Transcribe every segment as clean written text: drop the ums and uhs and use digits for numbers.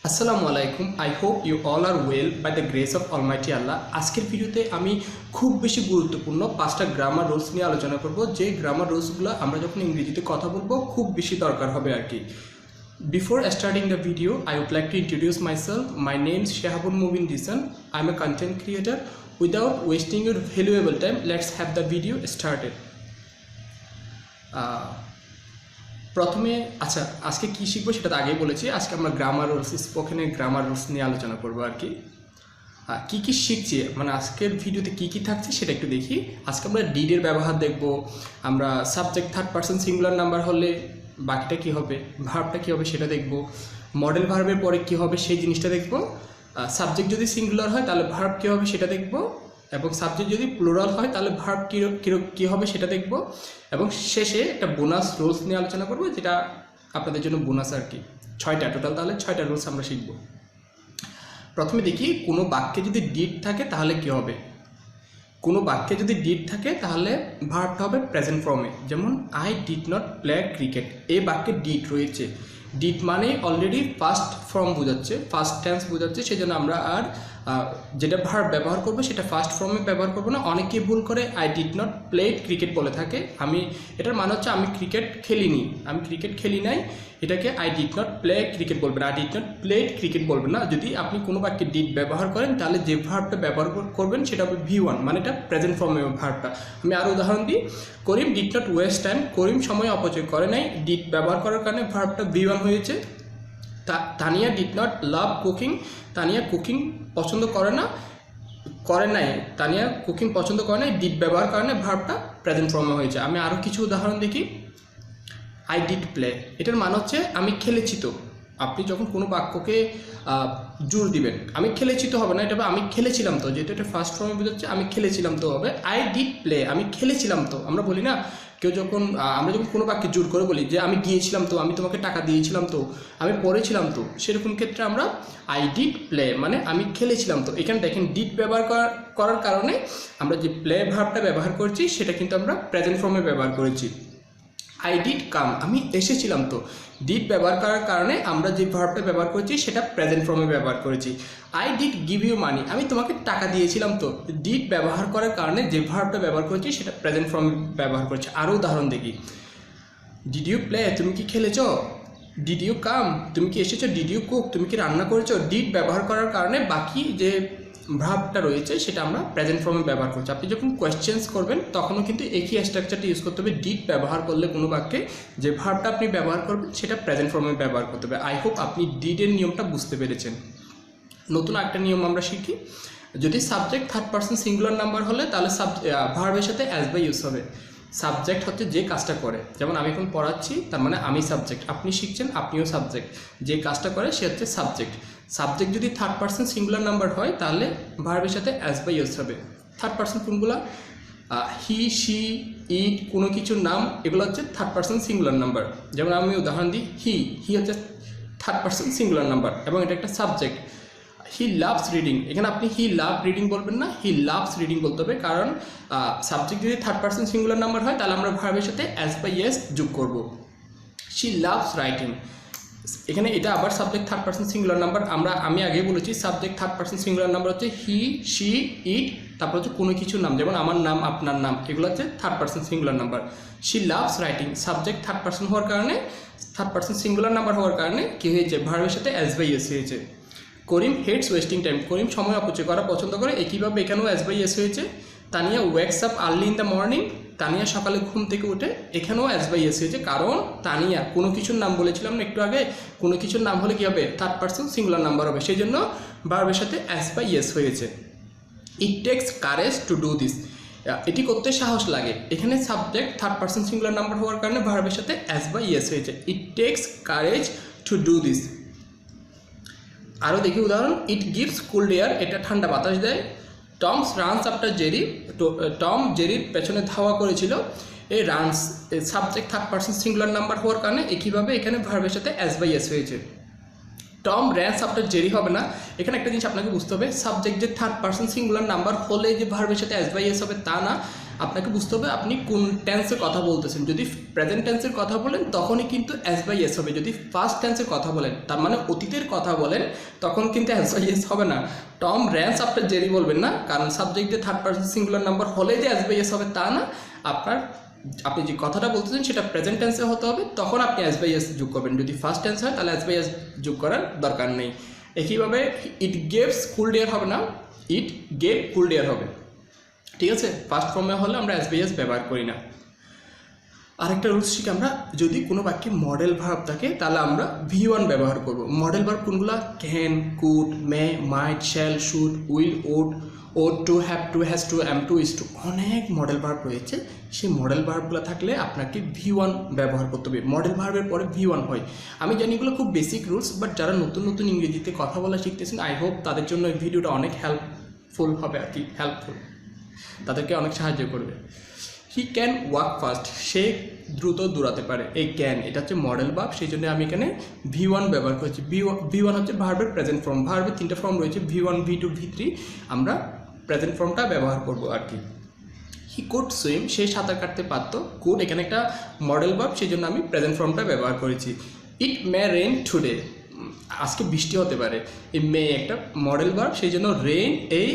আসসালামু আলাইকুম। I hope you all are well by the grace of almighty Allah. আজকের ভিডিওতে আমি খুব বেশি গুরুত্বপূর্ণ 5টা গ্রামার রুলস নিয়ে আলোচনা করব, যে গ্রামার রুলসগুলো আমরা যখন ইংরেজিতে কথা বলবো খুব বেশি দরকার হবে আর কি। Before starting the video, I would like to introduce myself. My name is Shahabun Mubin Disan. I'm a content creator. Without wasting your valuable time, let's have the video started. প্রথমে আজকে কি শিখবো সেটা তো আগেই বলেছি। আজকে আমরা গ্রামার রুলস, স্পোকেনের গ্রামার রুলস নিয়ে আলোচনা করবো আর কি। কি শিখছি, মানে আজকের ভিডিওতে কি থাকছে সেটা একটু দেখি। আজকে আমরা ডিডের ব্যবহার দেখব, আমরা subject third person singular number হলে বাকিটা কী হবে, ভার্বটা কী হবে সেটা দেখব, মডেল ভার্বের পরে কী হবে সেই জিনিসটা দেখব, সাবজেক্ট যদি সিঙ্গুলার হয় তাহলে ভার্ব কী হবে সেটা দেখব, এবং সাবজেক্ট যদি প্লুরাল হয় তাহলে ভার্ব কী হবে সেটা দেখব, এবং শেষে একটা বোনাস রুলস নিয়ে আলোচনা করব, যেটা আপনাদের জন্য বোনাস আর কি। 6টা টোটাল, তাহলে 6টা রুলস আমরা শিখব। প্রথমে দেখি, কোনো বাক্যে যদি ডিড থাকে তাহলে কী হবে। কোনো বাক্যে যদি ডিড থাকে তাহলে ভার্বটা হবে প্রেজেন্ট ফর্মে। যেমন I did not play cricket, এই বাক্যে ডিড রয়েছে। ডিড মানে অলরেডি ফার্স্ট ফর্ম বোঝাচ্ছে, ফার্স্ট টেন্স বোঝাচ্ছে, সেই জন্য আমরা আর যেটা ভার্ব ব্যবহার করবো সেটা ফার্স্ট ফর্মে ব্যবহার করবো না। অনেকেই ভুল করে I did not play cricket বলে থাকে। এটার মানে হচ্ছে আমি ক্রিকেট খেলি নাই, এটাকে I did not play cricket বলবেন, I did not play cricket বলবেন না। যদি আপনি কোনো বাক্যে ডিড ব্যবহার করেন তাহলে যে ভার্বটা ব্যবহার করবেন সেটা হবে V1, মানে এটা প্রেজেন্ট ফর্মে ভার্বটা। আমি আরও উদাহরণ দিই, করিম ডিড নট ওয়েস্ট টাইম, করিম সময় অপচয় করে নাই, ডিড ব্যবহার করার কারণে ভার্বটা V1 হয়েছে। Tania did not love cooking, Tania cooking পছন্দ করে নাই, তানিয়া কুকিং পছন্দ করে নাই, ডিড ব্যবহার কারণে ভার্বটা প্রেজেন্ট ফর্মে হয়েছে। আমি আরও কিছু উদাহরণ দেখি। আই ডিড প্লে, এটার মানে হচ্ছে আমি খেলেছি তো। আপনি যখন কোনো বাক্যকে জোর দিবেন, আমি খেলেছি তো হবে না, এটা আমি খেলেছিলাম তো, যেহেতু এটা ফার্স্ট ফর্মে বোঝাচ্ছে আমি খেলেছিলাম তো হবে। আই ডিড প্লে, আমি খেলেছিলাম তো। আমরা বলি না, আমরা যখন কোনো বাক্যে জোর করে বলি যে আমি গিয়েছিলাম তো, আমি তোমাকে টাকা দিয়েছিলাম তো, আমি পড়েছিলাম তো, সেরকম ক্ষেত্রে আমরা আই ডিড প্লে মানে আমি খেলেছিলাম তো। এখানে দেখেন ডিড ব্যবহার করার কারণে আমরা যে প্লে ভার্বটা ব্যবহার করছি সেটা কিন্তু আমরা প্রেজেন্ট ফর্মে ব্যবহার করেছি। আই ডিড কাম, আমি এসেছিলাম তো। ডিড ব্যবহার করার কারণে আমরা যে ভার্বটা ব্যবহার করেছি সেটা প্রেজেন্ট ফর্মে ব্যবহার করেছি। I did give you money, আমি তোমাকে টাকা দিয়েছিলাম তো। ডিড ব্যবহার করার কারণে যে ভার্বটা ব্যবহার করেছি সেটা প্রেজেন্ট ফর্মে ব্যবহার করেছি। আরও উদাহরণ দেখি। ডিড ইউ প্লে, তুমি কি খেলেছ। ডিড ইউ কাম, তুমি কি এসেছো। ডিড ইউ কুক, তুমি কি রান্না করেছো। ডিড ব্যবহার করার কারণে বাকি যে ভার্বটা রয়েছে সেটা আমরা প্রেজেন্ট ফর্মে ব্যবহার করছি। আপনি যখন কোয়েশ্চেন্স করবেন তখনও কিন্তু একই স্ট্রাকচারটা ইউজ করতে হবে। ডিড ব্যবহার করলে কোনো বাক্যে যে ভার্বটা আপনি ব্যবহার করবেন সেটা প্রেজেন্ট ফর্মে ব্যবহার করতে হবে। আই হোপ আপনি ডিডের নিয়মটা বুঝতে পেরেছেন। নতুন একটা নিয়ম আমরা শিখি। যদি subject third person singular number হলে তাহলে ভার্বের সাথে অ্যাজ বাই ইউজ হবে। সাবজেক্ট হচ্ছে যে কাজটা করে, যেমন আমি এখন পড়াচ্ছি, তার মানে আমি সাবজেক্ট, আপনি শিখছেন, আপনিও সাবজেক্ট। যে কাজটা করে সে হচ্ছে সাবজেক্ট। সাবজেক্ট যদি থার্ড পারসন সিঙ্গুলার নাম্বার হয় তাহলে ভার্বের সাথে অ্যাজ বাই ইউজ হবে। থার্ড পারসন কোনগুলো? হি, শি, ইট, কোনো কিছুর নাম, এগুলো হচ্ছে থার্ড পারসন সিঙ্গুলার নাম্বার। যেমন আমি উদাহরণ দিই, হি হচ্ছে থার্ড পারসন সিঙ্গুলার নাম্বার এবং এটা একটা সাবজেক্ট। হি লাভস রিডিং, এখানে আপনি হি লাভ রিডিং বলবেন না, হি লাভস রিডিং বলতে হবে, কারণ সাবজেক্ট যদি থার্ড পারসন সিঙ্গুলার নাম্বার হয় তাহলে আমরা ভার্বের সাথে অ্যাজ বাই ইয়েস যোগ করব। শি লাভস রাইটিং, এখানে এটা আবার subject third person singular number. আমি আগে বলেছি subject third person singular number হচ্ছে হি, শি, ইট, তারপর হচ্ছে কোনো কিছুর নাম, যেমন আমার নাম, আপনার নাম, এগুলো হচ্ছে third person singular number. She loves writing, subject third person হওয়ার কারণে, থার্ড পারসন সিঙ্গুলার নাম্বার হওয়ার কারণে কী হয়েছে, ভার্বের সাথে অ্যাজ বাই ইয়েস হয়েছে। করিম হেটস ওয়েস্টিং টাইম, করিম সময় অপচয় করা পছন্দ করে, একইভাবে এখানেও অ্যাজ বাই ইয়েস হয়েছে। Tania wakes up early in the morning, Tania সকালে ঘুম থেকে উঠে, এখানেও অ্যাজ বাই ইয়েস হয়েছে, কারণ তানিয়া কোনো কিছুর নাম বলেছিলাম না একটু আগে, কোনো কিছুর নাম হলে কী হবে, থার্ড পারসন সিঙ্গুলার নাম্বার হবে, সেই জন্য ভার্বের সাথে অ্যাজ বাই ইয়েস হয়েছে। It takes courage to do this, এটি করতে সাহস লাগে, এখানে subject third person singular number হওয়ার কারণে ভার্বের সাথে অ্যাজ বাই ইয়েস হয়েছে। It takes courage to do this. আরও দেখি উদাহরণ, ইট গিভস কোল্ড এয়ার, এটা ঠান্ডা বাতাস দেয়। Toms runs after Jerry, Tom জেরির পেছনে ধাওয়া করেছিল, এই runs subject third person singular number হওয়ার কারণে একইভাবে এখানে ভার্বের সাথে অ্যাজ বাই এস হয়েছে। টম র্যান্স আফটার জেরি হবে না, এখানে একটা জিনিস আপনাকে বুঝতে হবে, সাবজেক্ট যে থার্ড পারসন সিঙ্গুলার নাম্বার হলে যে ভার্বের সাথে অ্যাজ বাই এস হবে তা না। আপনাকে বুঝতে হবে আপনি কোন টেন্সের কথা বলতেছেন। যদি প্রেজেন্ট টেন্সের কথা বলেন তখনই কিন্তু অ্যাজ বাই এস হবে। যদি ফার্স্ট টেন্সের কথা বলেন, তার মানে অতীতের কথা বলেন, তখন কিন্তু অ্যাজ বাই এস হবে না। টম র্যান্স আপনার জেরি বলবেন না, কারণ সাবজেক্ট দিয়ে থার্ড পারসন সিঙ্গুলার নাম্বার হলে যে অ্যাজ বাই এস হবে তা না। আপনি যে কথাটা বলতেছেন সেটা প্রেজেন্ট টেন্সে হতে হবে, তখন আপনি অ্যাজ বাই এস যোগ করবেন। যদি ফার্স্ট টেন্স হয় তাহলে অ্যাজ বাই এস যোগ করার দরকার নেই। একইভাবে ইট গেভস কুল ডিয়ার হবে না, ইট গেভ কুল ডিয়ার হবে। ঠিক আছে, ফার্স্ট ফর্মে হলে আমরা অ্যাজ বাই এস ব্যবহার করি না। আরেকটা রুলস শিখি আমরা, যদি কোনো বাক্যে মডেল ভার্ব থাকে তাহলে আমরা V1 ব্যবহার করব। মডেল ভার্ব কোনগুলো? Can, could, may, might, shall, should, will, ought to, have to, has to, am to, is to, অনেক মডেল ভার্ব রয়েছে। সেই মডেল ভার্বগুলো থাকলে আপনাকে V1 ব্যবহার করতে হবে। মডেল ভার্বের পরে V1 হয়। আমি জানি এগুলো খুব বেসিক রুলস, বাট যারা নতুন নতুন ইংরেজিতে কথা বলা শিখতেছেন, আই হোপ তাদের জন্য এই ভিডিওটা অনেক হেল্পফুল হবে আর কি, হেল্পফুল, তাদেরকে অনেক সাহায্য করবে। হি ক্যান ওয়াক ফাস্ট, সে দ্রুত দৌড়াতে পারে। এই ক্যান এটা হচ্ছে মডেল ভার্ব, সেই জন্য আমি এখানে V1 ব্যবহার করেছি। V1 হচ্ছে ভার্বের প্রেজেন্ট ফর্ম। ভার্বের 3টা ফর্ম রয়েছে, V1, V2, V3। আমরা প্রেজেন্ট ফর্মটা ব্যবহার করব আর কি। হি কুড সুইম, সে সাঁতার কাটতে পারতো। কুড এখানে একটা মডেল ভার্ব, সেই জন্য আমি প্রেজেন্ট ফর্মটা ব্যবহার করেছি। ইট মে রেইন টুডে, আজকে বৃষ্টি হতে পারে। এই মে একটা মডেল ভার্ব, সেই জন্য রেইন এই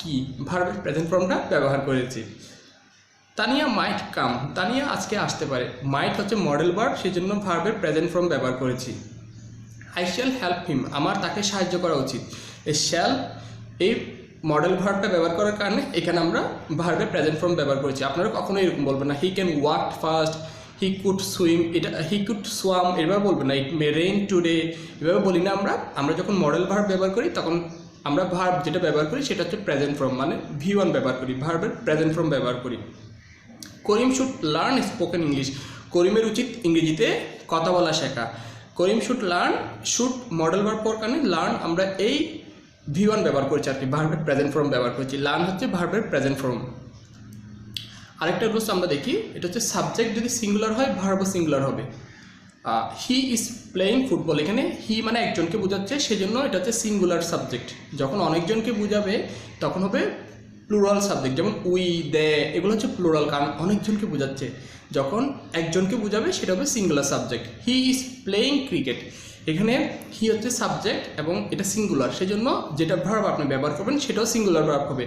কি ভার্বের প্রেজেন্ট ফর্মটা ব্যবহার করেছি। তানিয়া মাইট কাম, তানিয়া আজকে আসতে পারে। মাইট হচ্ছে মডেল ভার্ব, সেই জন্য ভার্বের প্রেজেন্ট ফর্ম ব্যবহার করেছি। আই শ্যাল হেল্প হিম, আমার তাকে সাহায্য করা উচিত। এই শ্যাল এই মডেল ভার্বটা ব্যবহার করার কারণে এখানে আমরা ভার্বের প্রেজেন্ট ফর্ম ব্যবহার করেছি। আপনারা কখনোই এরকম বলবেন না he can walk fast, he could swim, এটা হি কুড সোয়াম এভাবে বলবেন না। ইট মে রেইন টুডে এভাবে বলি না। আমরা যখন মডেল ভার্ব ব্যবহার করি তখন আমরা ভার্ব যেটা ব্যবহার করি সেটা হচ্ছে প্রেজেন্ট ফর্ম, মানে V1 ব্যবহার করি, ভার্বের প্রেজেন্ট ফর্ম ব্যবহার করি। Karim should learn spoken English, করিমের উচিত ইংরেজিতে কথা বলা শেখা। Karim should learn, should modal verb পর কারণে লার্ন আমরা এই V1 ব্যবহার করেছি আর কি, ভার্বের প্রেজেন্ট ফর্ম ব্যবহার করেছি। লার্ন হচ্ছে ভার্বের প্রেজেন্ট ফর্ম। আরেকটা রুলস আমরা দেখি, এটা হচ্ছে সাবজেক্ট যদি সিঙ্গুলার হয় ভার্বও সিঙ্গুলার হবে। হি ইজ প্লেয়িং ফুটবল, এখানে হি মানে একজনকে বোঝাচ্ছে, সেজন্য এটা হচ্ছে সিঙ্গুলার সাবজেক্ট। যখন অনেকজনকে বোঝাবে তখন হবে প্লুরাল সাবজেক্ট, যেমন উই, দে, এগুলো হচ্ছে প্লুরাল, কারণ অনেকজনকে বোঝাচ্ছে। যখন একজনকে বোঝাবে সেটা হবে singular subject. He is playing cricket, এখানে হি হচ্ছে সাবজেক্ট এবং এটা সিঙ্গুলার, সেজন্য যেটা ভার্ব আপনি ব্যবহার করবেন সেটাও সিঙ্গুলার ভার্ব হবে।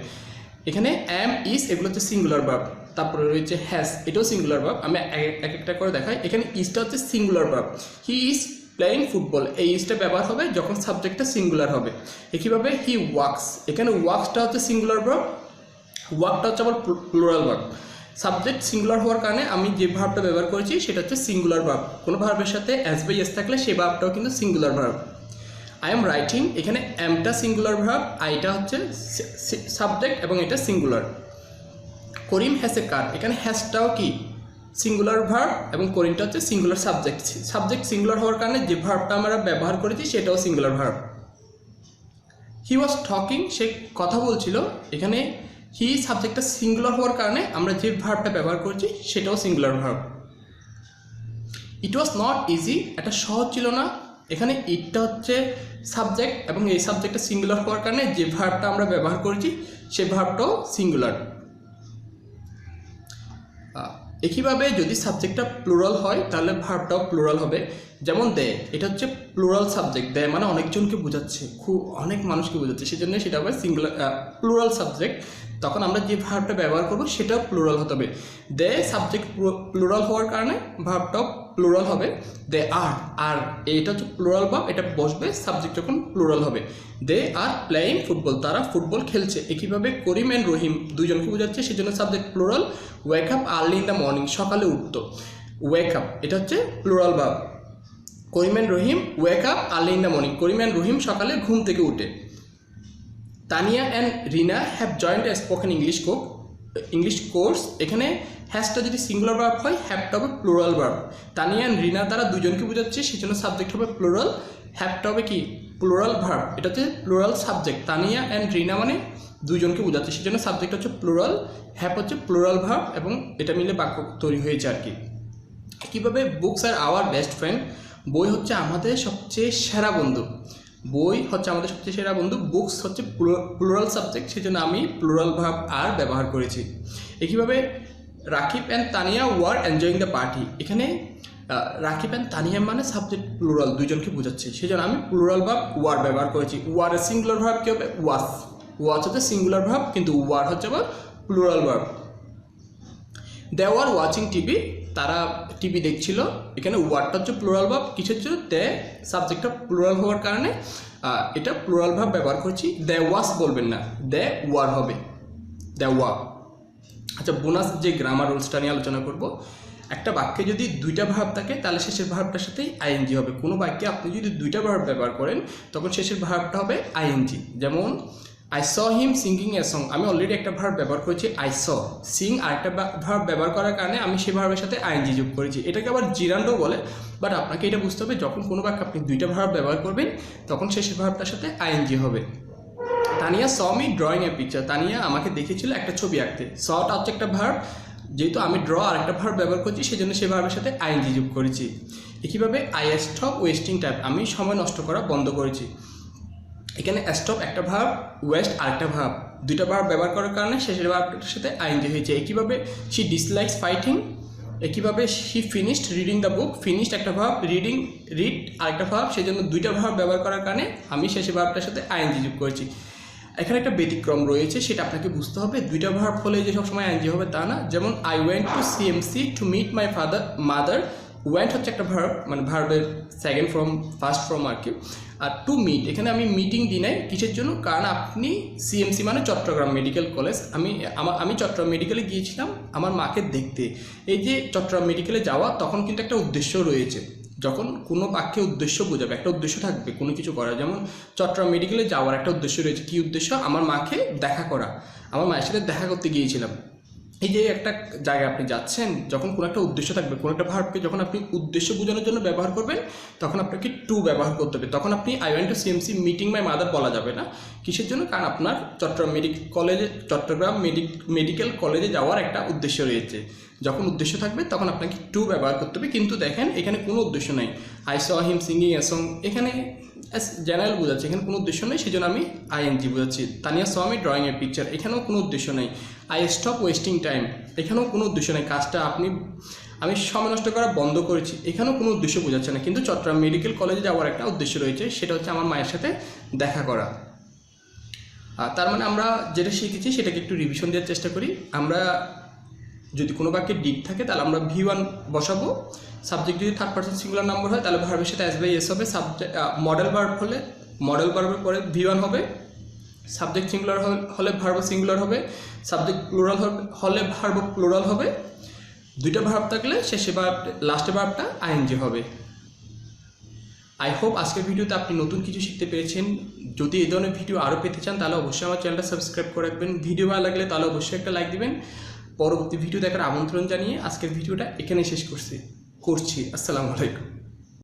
এখানে এম, ইজ এগুলো হচ্ছে সিঙ্গুলার ভার্ব। তারপরে রয়েছে হ্যাজ, এটাও সিঙ্গুলার ভার্ব। আমি এক একটা করে দেখাই। এখানে ইজটা হচ্ছে singular verb. He is playing football, এই ইজটা ব্যবহার হবে যখন সাবজেক্টটা সিঙ্গুলার হবে। একইভাবে হি ওয়াক্স, এখানে ওয়াক্সটা হচ্ছে সিঙ্গুলার ভার্ব, ওয়াকটা হচ্ছে আবার প্লুরাল ভার্ব। সাবজেক্ট সিঙ্গুলার হওয়ার কারণে আমি যে ভার্বটা ব্যবহার করেছি সেটা হচ্ছে সিঙ্গুলার ভার্ব। কোনো ভার্বের সাথে অ্যাজ বাই এস থাকলে সেই ভার্বটাও কিন্তু singular verb. I am writing, এখানে এমটা সিঙ্গুলার ভার্ব, আইটা হচ্ছে সাবজেক্ট এবং এটা সিঙ্গুলার। করিম হ্যাজ এ কার, এখানে হ্যাজটাও কি সিঙ্গুলার ভার্ব এবং করিমটা হচ্ছে সিঙ্গুলার সাবজেক্ট। সাবজেক্ট সিঙ্গুলার হওয়ার কারণে যে ভার্বটা আমরা ব্যবহার করেছি সেটাও singular verb. He was talking, সে কথা বলছিল, এখানে হি সাবজেক্টটা সিঙ্গুলার হওয়ার কারণে আমরা যে ভার্বটা ব্যবহার করছি সেটাও singular verb. It was not easy, এটা সহজ ছিল না, এখানে ইটটা হচ্ছে সাবজেক্ট এবং এই সাবজেক্টটা সিঙ্গুলার হওয়ার কারণে যে ভার্বটা আমরা ব্যবহার করেছি সেই ভার্বটাও সিঙ্গুলার। একইভাবে যদি সাবজেক্টটা প্লুরাল হয় তাহলে ভার্বটাও প্লুরাল হবে। যেমন দে, এটা হচ্ছে প্লুরাল সাবজেক্ট, দে মানে অনেকজনকে বোঝাচ্ছে, খুব অনেক মানুষকে বোঝাচ্ছে, সেজন্য সেটা হবে সিঙ্গুলার প্লুরাল সাবজেক্ট। তখন আমরা যে ভার্বটা ব্যবহার করব সেটাও প্লুরাল হতে হবে। দে সাবজেক্ট প্লুরাল হওয়ার কারণে ভার্বটাও প্লুরাল হবে। দে আর এটা হচ্ছে প্লুরাল ভার্ব, এটা বসবে সাবজেক্ট যখন প্লুরাল হবে। দে আর প্লেয়িং ফুটবল, তারা ফুটবল খেলছে। একইভাবে করিম অ্যান্ড রহিম দুইজনকে বোঝাচ্ছে, সেজন্য subject plural. Wake up early in the morning, সকালে উঠতো। ওয়েক আপ এটা হচ্ছে plural verb. Karim and Rahim wake up early in the morning, Karim and Rahim সকালে ঘুম থেকে উঠে। Tania and Rina have joined a spoken English course, এখানে হ্যাজটা যদি সিঙ্গুলার ভার্ব হয় হ্যাভটা হবে প্লুরাল ভার্ব। তানিয়া অ্যান্ড রিনা দ্বারা দুজনকে বোঝাচ্ছে, সেজন্য সাবজেক্ট হবে প্লুরাল, হ্যাভটা হবে কি প্লুরাল ভার্ব। এটা হচ্ছে প্লুরাল সাবজেক্ট, তানিয়া অ্যান্ড রিনা মানে দুজনকে বোঝাচ্ছে, সেজন্য সাবজেক্ট হচ্ছে প্লুরাল, হ্যাভ হচ্ছে প্লুরাল ভার্ব এবং এটা মিলে বাক্য তৈরি হয়েছে আর কি। কীভাবে books are our best friend, বই হচ্ছে আমাদের সবচেয়ে সেরা বন্ধু। বই হচ্ছে আমাদের সবচেয়ে সেরা বন্ধু, বুকস হচ্ছে প্লুরাল সাবজেক্ট, সেজন্য আমি প্লুরাল ভার্ব আর ব্যবহার করেছি। একইভাবে Rakib and Tania were enjoying the party, এখানে রাকিব অ্যান্ড তানিয়া মানে সাবজেক্ট প্লুরাল, দুইজনকে বোঝাচ্ছে, সেজন্য আমি প্লুরাল ভার্ব ওয়ার ব্যবহার করেছি। ওয়ারের সিঙ্গুলার ভার্ব কী হবে? ওয়াস। ওয়াচ হচ্ছে সিঙ্গুলার ভার্ব, কিন্তু ওয়ার হচ্ছে আবার plural verb. They were watching TV, তারা টিভি দেখছিল, এখানে ওয়ারটা হচ্ছে প্লুরাল ভার্ব, কিসের জন্য? দে সাবজেক্টটা প্লুরাল হওয়ার কারণে এটা প্লুরাল ভার্ব ব্যবহার করছি। দে ওয়াস বলবেন না, দে ওয়ার হবে, দে ওয়ার। আচ্ছা, বোনাস যে গ্রামার রুলসটা নিয়ে আলোচনা করব। একটা বাক্যে যদি দুইটা ভার্ব থাকে তাহলে শেষের ভার্বটার সাথেই আইএনজি হবে। কোনো বাক্যে আপনি যদি দুইটা ভার্ব ব্যবহার করেন তখন শেষের ভার্বটা হবে আইএনজি। যেমন I saw him singing a song, আমি অলরেডি একটা ভার্ব ব্যবহার করেছি আই স। সিং আরেকটা ভার্ব ব্যবহার করার কারণে আমি সেই ভার্বের সাথে আইএনজি যোগ করেছি। এটাকে আবার জিরান্ডও বলে, বাট আপনাকে এটা বুঝতে হবে যখন কোনো বাক্যে আপনি দুইটা ভার্ব ব্যবহার করবেন তখন শেষের ভার্বটার সাথে আইএনজি হবে। Tania saw me drawing a picture, Tania আমাকে দেখেছিল একটা ছবি আঁকতে। সটা হচ্ছে একটা ভার্ব, যেহেতু আমি ড্র আর একটা ভার্ব ব্যবহার করছি সেজন্য সেই ভার্বের সাথে আইএনজি যোগ করেছি। একইভাবে আই স্টপ ওয়েস্টিং টাইম, আমি সময় নষ্ট করা বন্ধ করেছি। এখানে স্টপ একটা ভার্ব, ওয়েস্ট আরেকটা ভার্ব, দুইটা ভার্ব ব্যবহার করার কারণে শেষের ভার্বটার সাথে আইএনজি হয়েছে। একইভাবে শি ডিসলাইকস ফাইটিং, একইভাবে she finished reading the book, finished একটা ভার্ব, রিডিং রিড আরেকটা ভার্ব, সেই জন্য দুইটা ভার্ব ব্যবহার করার কারণে আমি শেষের ভার্বটার সাথে আইএনজি যোগ করেছি। এখানে একটা ব্যতিক্রম রয়েছে, সেটা আপনাকে বুঝতে হবে। দুইটা ভার্ব হলে যে সবসময় আইএনজি হবে তা না। যেমন I went to CMC to meet my mother, went হচ্ছে একটা ভার্ব, মানে ভার্বের সেকেন্ড ফর্ম ফার্স্ট ফর্ম আর কি। আর টু মিট, এখানে আমি মিটিং দিই নাই, কিসের জন্য? কারণ আপনি সিএমসি মানে চট্টগ্রাম মেডিকেল কলেজ, আমি চট্টগ্রাম মেডিকেলে গিয়েছিলাম আমার মাকে দেখতে। এই যে চট্টগ্রাম মেডিকেলে যাওয়া, তখন কিন্তু একটা উদ্দেশ্য রয়েছে। যখন কোনো বাক্যে উদ্দেশ্য বোঝাবে, একটা উদ্দেশ্য থাকবে কোনো কিছু করার। যেমন চট্টগ্রাম মেডিকেলে যাওয়ার একটা উদ্দেশ্য রয়েছে। কী উদ্দেশ্য? আমার মাকে দেখা করা, আমার মায়ের সাথে দেখা করতে গিয়েছিলাম। এই যে একটা জায়গায় আপনি যাচ্ছেন, যখন কোনো একটা উদ্দেশ্য থাকবে, কোনো একটা ভার্বকে যখন আপনি উদ্দেশ্য বোঝানোর জন্য ব্যবহার করবেন তখন আপনাকে টু ব্যবহার করতে হবে। তখন আপনি I went to CMC meeting my mother বলা যাবে না। কিসের জন্য? কারণ আপনার চট্টগ্রাম মেডিকেল কলেজে যাওয়ার একটা উদ্দেশ্য রয়েছে। যখন উদ্দেশ্য থাকবে তখন আপনাকে টু ব্যবহার করতে হবে। কিন্তু দেখেন এখানে কোনো উদ্দেশ্য নেই। I saw him singing a song, এখানে জেনারেল বোঝাচ্ছে, এখানে কোনো উদ্দেশ্য নেই, সেই জন্য আমি আইএনজি বোঝাচ্ছি। Tania saw me drawing a picture, এখানেও কোনো উদ্দেশ্য নেই। আই স্টপ ওয়েস্টিং টাইম, এখানেও কোনো উদ্দেশ্য নেই, কাজটা আমি সময় নষ্ট করা বন্ধ করেছি, এখানেও কোনো উদ্দেশ্য বোঝাচ্ছে না। কিন্তু চট্টগ্রাম মেডিকেল কলেজে যাওয়ার একটা উদ্দেশ্য রয়েছে, সেটা হচ্ছে আমার মায়ের সাথে দেখা করা। তার মানে আমরা যেটা শিখেছি সেটাকে একটু রিভিশন দেওয়ার চেষ্টা করি। আমরা যদি কোনো বাক্যে ডিপ থাকে তাহলে আমরা V1 বসাবো। সাবজেক্ট যদি থার্ড পারসন সিঙ্গুলার নাম্বার হয় তাহলে ভার্বের সাথে অ্যাস বাই এস হবে। মডেল ভার্ব হলে মডেল ভার্বের পরে V1 হবে। সাবজেক্ট সিঙ্গুলার হলে ভার্ব সিঙ্গুলার হবে। সাবজেক্ট প্লুরাল হলে ভার্ব প্লুরাল হবে। দুইটা ভার্ব থাকলে শেষে লাস্টে ভার্বটা আইএনজি হবে। আই হোপ আজকের ভিডিওতে আপনি নতুন কিছু শিখতে পেরেছেন। যদি এই ধরনের ভিডিও আরও পেতে চান তাহলে অবশ্যই আমার চ্যানেলটা সাবস্ক্রাইব করে রাখবেন। ভিডিও ভালো লাগলে তাহলে অবশ্যই একটা লাইক দিবেন। পরবর্তী ভিডিও দেখার আমন্ত্রণ জানিয়ে আজকের ভিডিওটা এখানে শেষ করছি। আসসালামু আলাইকুম।